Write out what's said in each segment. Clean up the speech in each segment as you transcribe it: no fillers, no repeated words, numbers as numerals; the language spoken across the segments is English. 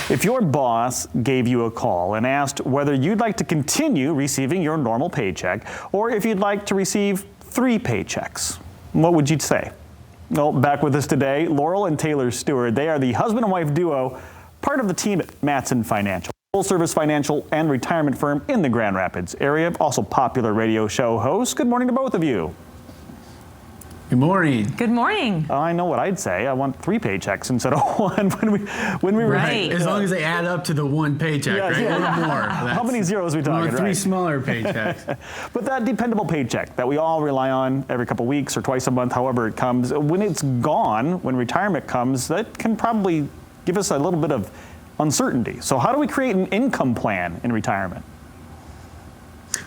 If your boss gave you a call and asked whether you'd like to continue receiving your normal paycheck or if you'd like to receive 3 paychecks, what would you say? Well, back with us today, Laurel and Taylor Stewart. They are the husband and wife duo, part of the team at Mattson Financial, full-service financial and retirement firm in the Grand Rapids area, also popular radio show hosts. Good morning to both of you. Good morning. Good morning. I know what I'd say. I want 3 paychecks instead of 1 when we right. As long as they add up to the 1 paycheck, yes, right? Yeah. A little more. How many zeros are we talking? 3 smaller paychecks. But that dependable paycheck that we all rely on every couple of weeks or twice a month, however it comes, when it's gone, when retirement comes, that can probably give us a little bit of uncertainty. So how do we create an income plan in retirement?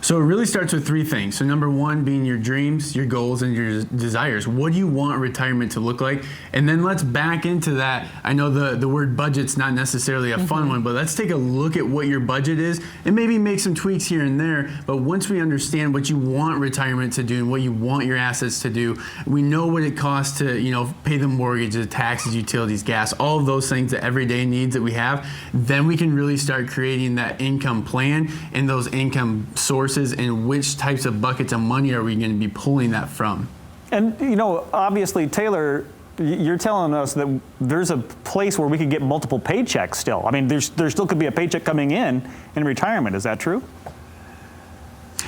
So it really starts with 3 things. So number 1 being your dreams, your goals, and your desires. What do you want retirement to look like? And then let's back into that. I know the word budget's not necessarily a fun one, but let's take a look at what your budget is and maybe make some tweaks here and there. But once we understand what you want retirement to do and what you want your assets to do, we know what it costs to, pay the mortgage, the taxes, utilities, gas, all of those things, the everyday needs that we have. Then we can really start creating that income plan and those income sources and which types of buckets of money are we going to be pulling that from. And, obviously, Taylor, you're telling us that there's a place where we could get multiple paychecks still. I mean, there still could be a paycheck coming in retirement. Is that true?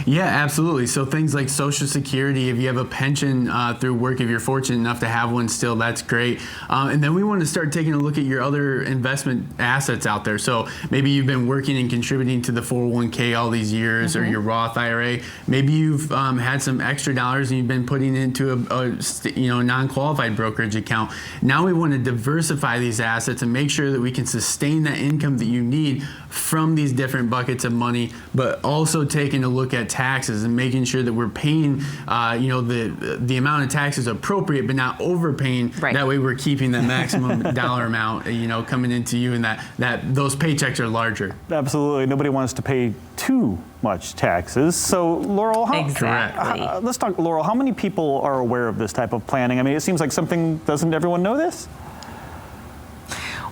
Yeah, absolutely. So things like Social Security, if you have a pension through work, if you're fortunate enough to have one still, that's great. And then we want to start taking a look at your other investment assets out there. So maybe you've been working and contributing to the 401k all these years or your Roth IRA. Maybe you've had some extra dollars and you've been putting into a non-qualified brokerage account. Now we want to diversify these assets and make sure that we can sustain that income that you need from these different buckets of money, but also taking a look at taxes and making sure that we're paying the amount of taxes appropriate but not overpaying. Right. That way we're keeping that maximum dollar amount coming into you, and that those paychecks are larger. Absolutely. Nobody wants to pay too much taxes. So Laurel, let's talk, Laurel, how many people are aware of this type of planning? I mean, it seems like doesn't everyone know this?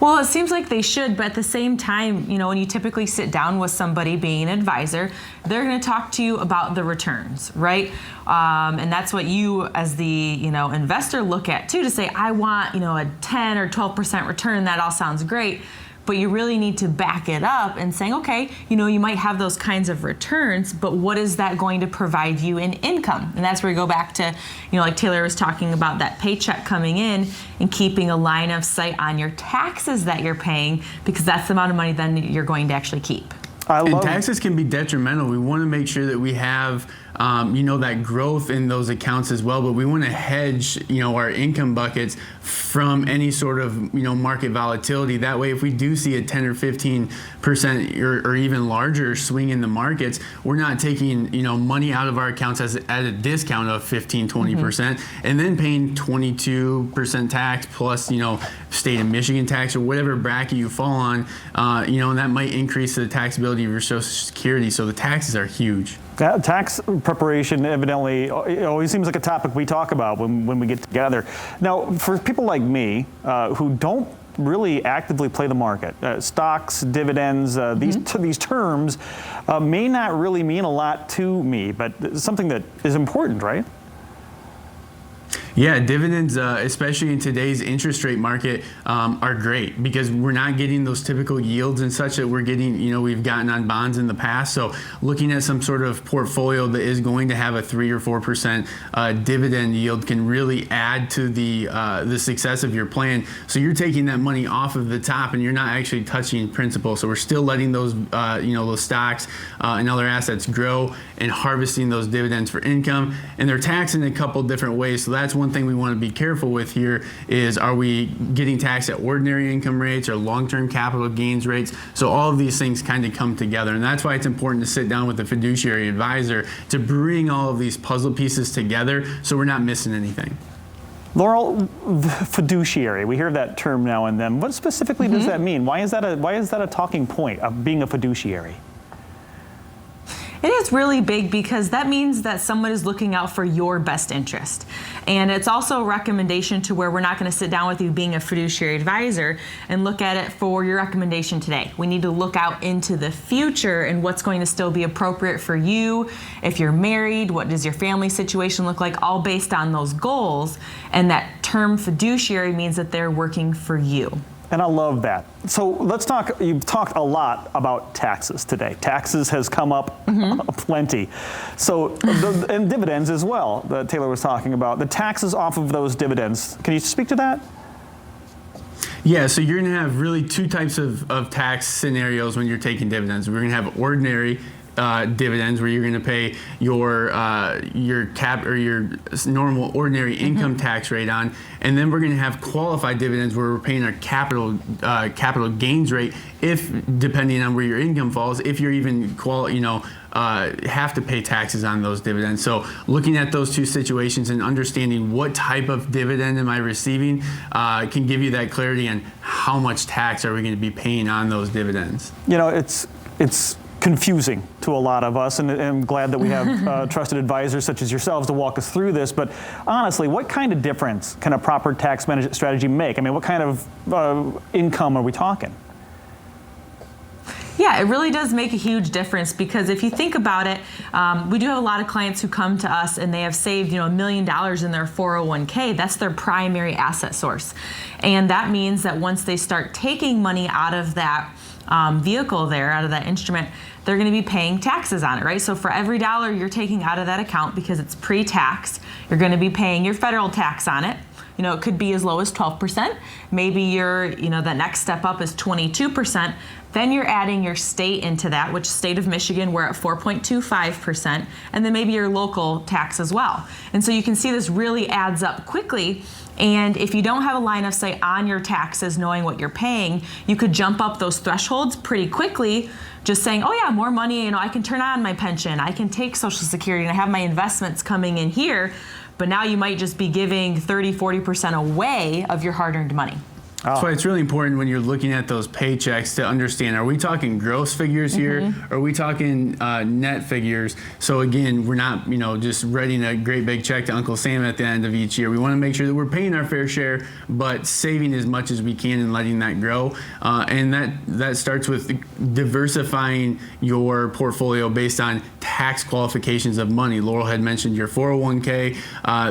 Well, it seems like they should, but at the same time, when you typically sit down with somebody being an advisor, they're going to talk to you about the returns, right? And that's what you as the, investor look at too, to say, I want, a 10 or 12% return. That all sounds great. But you really need to back it up and saying, okay, you might have those kinds of returns, but what is that going to provide you in income? And that's where you go back to, like Taylor was talking about, that paycheck coming in and keeping a line of sight on your taxes that you're paying, because that's the amount of money then you're going to actually keep. And taxes can be detrimental. We want to make sure that we have that growth in those accounts as well, but we want to hedge, our income buckets from any sort of, market volatility. That way, if we do see a 10 or 15% or even larger swing in the markets, we're not taking, money out of our accounts at a discount of 15, 20%, and then paying 22% tax plus, state of Michigan tax or whatever bracket you fall on, and that might increase the taxability of your Social Security. So the taxes are huge. Tax preparation evidently always seems like a topic we talk about when we get together. Now, for people like me who don't really actively play the market, stocks, dividends, these terms may not really mean a lot to me, but it's something that is important, right? Yeah, dividends, especially in today's interest rate market, are great because we're not getting those typical yields and such that we're getting, we've gotten on bonds in the past. So looking at some sort of portfolio that is going to have a 3 or 4% dividend yield can really add to the success of your plan. So you're taking that money off of the top and you're not actually touching principal. So we're still letting those, those stocks and other assets grow and harvesting those dividends for income. And they're taxed in a couple different ways. So that's one thing we want to be careful with here is, are we getting taxed at ordinary income rates or long-term capital gains rates? So all of these things kind of come together, and that's why it's important to sit down with the fiduciary advisor to bring all of these puzzle pieces together so we're not missing anything. Laurel, fiduciary, we hear that term now and then. What specifically does that mean? Why is that a talking point of being a fiduciary? It is really big because that means that someone is looking out for your best interest. And it's also a recommendation to where we're not going to sit down with you being a fiduciary advisor and look at it for your recommendation today. We need to look out into the future and what's going to still be appropriate for you. If you're married, what does your family situation look like? All based on those goals. And that term fiduciary means that they're working for you. And I love that. So let's talk, you've talked a lot about taxes today. Taxes has come up plenty. So, and dividends as well, that Taylor was talking about. The taxes off of those dividends, can you speak to that? Yeah, so you're going to have really two types of tax scenarios when you're taking dividends. We're going to have ordinary dividends where you're going to pay your cap or your normal ordinary income tax rate on, and then we're going to have qualified dividends where we're paying our capital gains rate if depending on where your income falls, if you're even have to pay taxes on those dividends. So looking at those two situations and understanding what type of dividend am I receiving can give you that clarity on how much tax are we going to be paying on those dividends. You know, it's confusing to a lot of us, and I'm glad that we have trusted advisors such as yourselves to walk us through this. But honestly, what kind of difference can a proper tax management strategy make? I mean, what kind of income are we talking? Yeah, it really does make a huge difference because if you think about it, we do have a lot of clients who come to us and they have saved, $1 million in their 401k. That's their primary asset source. And that means that once they start taking money out of that vehicle there, out of that instrument, they're going to be paying taxes on it, right? So for every dollar you're taking out of that account, because it's pre-taxed, you're going to be paying your federal tax on it. It could be as low as 12%. Maybe the next step up is 22%. Then you're adding your state into that, which state of Michigan, we're at 4.25%, and then maybe your local tax as well. And so you can see this really adds up quickly. And if you don't have a line of sight on your taxes, knowing what you're paying, you could jump up those thresholds pretty quickly, just saying, oh yeah, more money, I can turn on my pension, I can take Social Security, and I have my investments coming in here. But now you might just be giving 30-40% away of your hard-earned money. That's why it's really important when you're looking at those paychecks to understand, are we talking gross figures here? Or are we talking net figures? So again, we're not, just writing a great big check to Uncle Sam at the end of each year. We want to make sure that we're paying our fair share, but saving as much as we can and letting that grow. And that starts with diversifying your portfolio based on tax qualifications of money. Laurel had mentioned your 401k.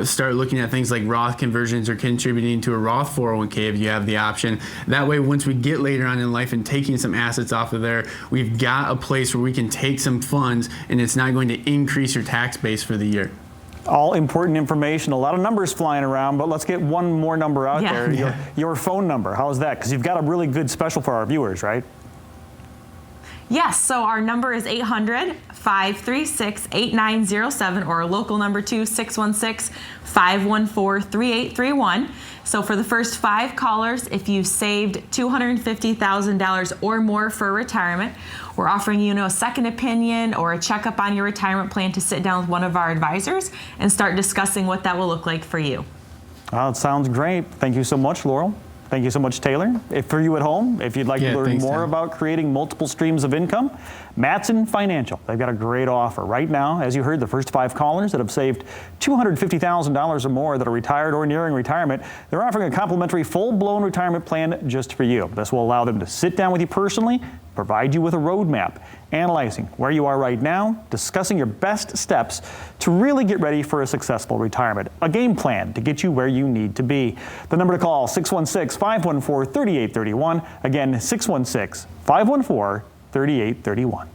Start looking at things like Roth conversions or contributing to a Roth 401k if you have the option. That way, once we get later on in life and taking some assets off of there, we've got a place where we can take some funds and it's not going to increase your tax base for the year. All important information, a lot of numbers flying around, but let's get one more number out there. Your phone number, how's that? Because you've got a really good special for our viewers, right? Yes, so our number is 800-536-8907, or our local number too, 616-514-3831. So for the first 5 callers, if you've saved $250,000 or more for retirement, we're offering you a second opinion or a checkup on your retirement plan to sit down with one of our advisors and start discussing what that will look like for you. Oh, it sounds great. Thank you so much, Laurel. Thank you so much, Taylor. For you at home, if you'd like to learn more about creating multiple streams of income, Mattson Financial, they've got a great offer. Right now, as you heard, the first 5 callers that have saved $250,000 or more that are retired or nearing retirement, they're offering a complimentary full-blown retirement plan just for you. This will allow them to sit down with you personally, provide you with a roadmap, analyzing where you are right now, discussing your best steps to really get ready for a successful retirement, a game plan to get you where you need to be. The number to call, 616-514-3831. Again, 616-514-3831.